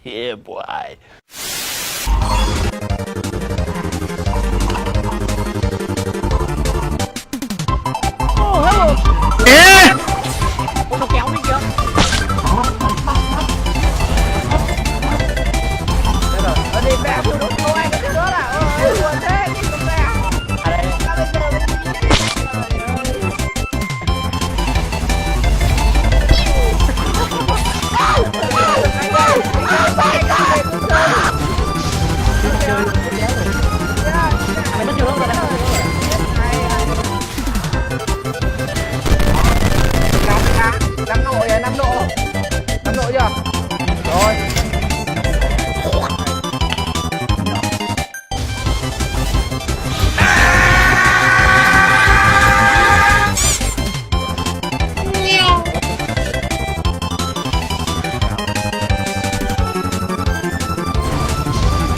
Yeah, boy. Nó kéo đi kìa. Đây rồi, ở đây mẹ vừa đốt cô anh cái đứa là ơi buồn thế đi cùng mẹ. À đây. Mày mất chưa rồi đấy. 5 độ rồi, 5 độ. 5 độ chưa? Rồi.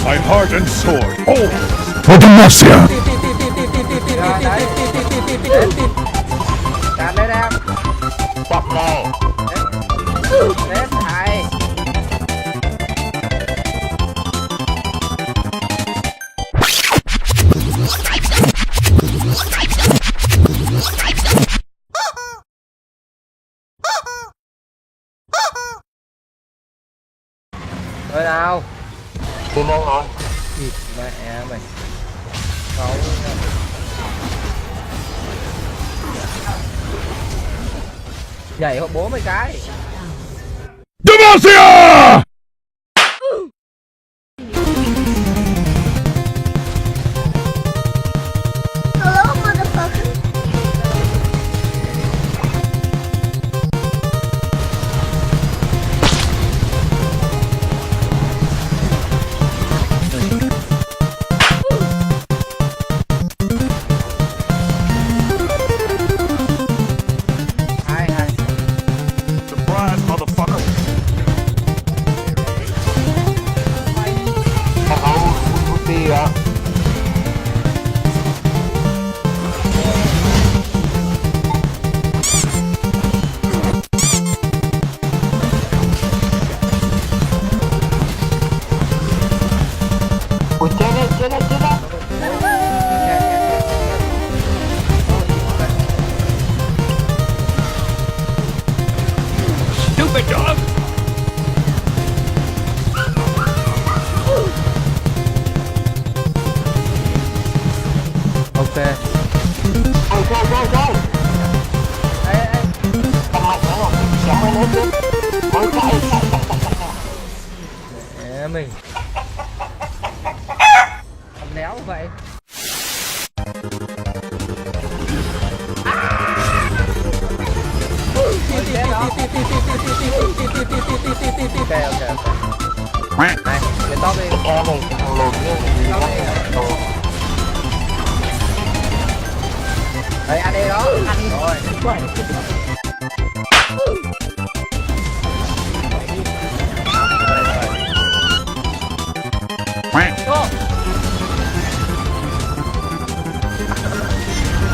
My heart and sword. Oh, for Demacia. Cạn lên em. Bọc mồ. Đến hai. Rồi nào. Tôi ngon rồi. Thịt mẹ mày. Xấu. Nhảy hộ bố mày cái. Demacia! Hello, motherfucker. Surprise, motherfucker. Đi ạ. Ui chết đấy, chết đấy, chết đấy. Stupid dog. Ok. Thôi, thôi, thôi, thôi. Đây, đây. Cầm mạnh nữa rồi, xéo mày lên chứ. Thôi, chạy, chạy, chạy, chạy, chạy. Mẹ mình. Cầm léo vậy. Ok, ok, ok. Này, cái to đi. Em này, thằng lùn như gì đó. Đồ. Đấy, ăn đi đó. Ăn đi. Rồi.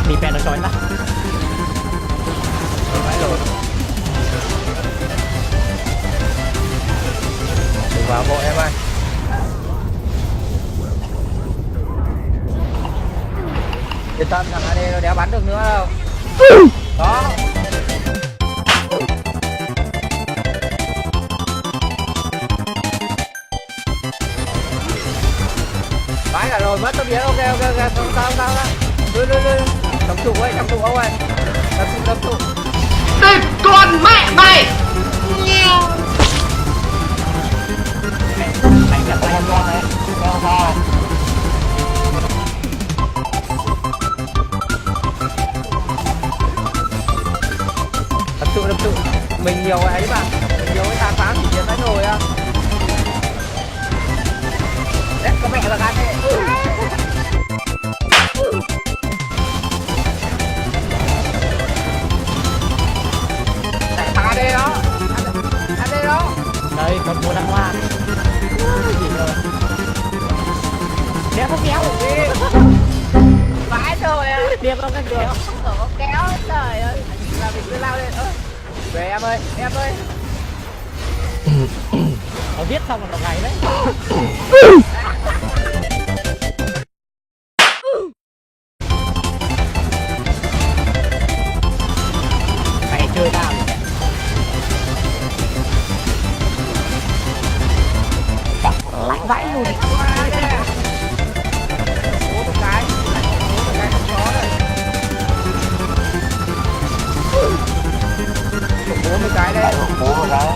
มีแฟนเราจอยปะ Phải rồi. Đừng vào vội em ơi. Yên tâm, thằng AD nó đéo bắn được nữa đâu. Đó. Bãi cả rồi, mất tấm biến. Ok, ok, ok. Không sao, không sao. Lùi. Cầm trụ ơi, cầm trụ ông ơi. Cầm trụ. Đây, con mẹ mày. Mày gặp con đấy. Con thôi. Đập trụ. Mình nhiều ấy mà. Mình nhiều cái tàn phá thì chiến đánh rồi á. Đấy, có mẹ là gan đấy. Thằng AD đó. AD đó. Đây còn mua đăng hoa gì rồi kia có cái kéo. có kéo trời ơi là mình cứ lao lên về em ơi Nó viết xong là một ngày đấy. Mày chơi tao thì lạnh vãi luôn. bố một cái con chó này bố một cái đây bố một cái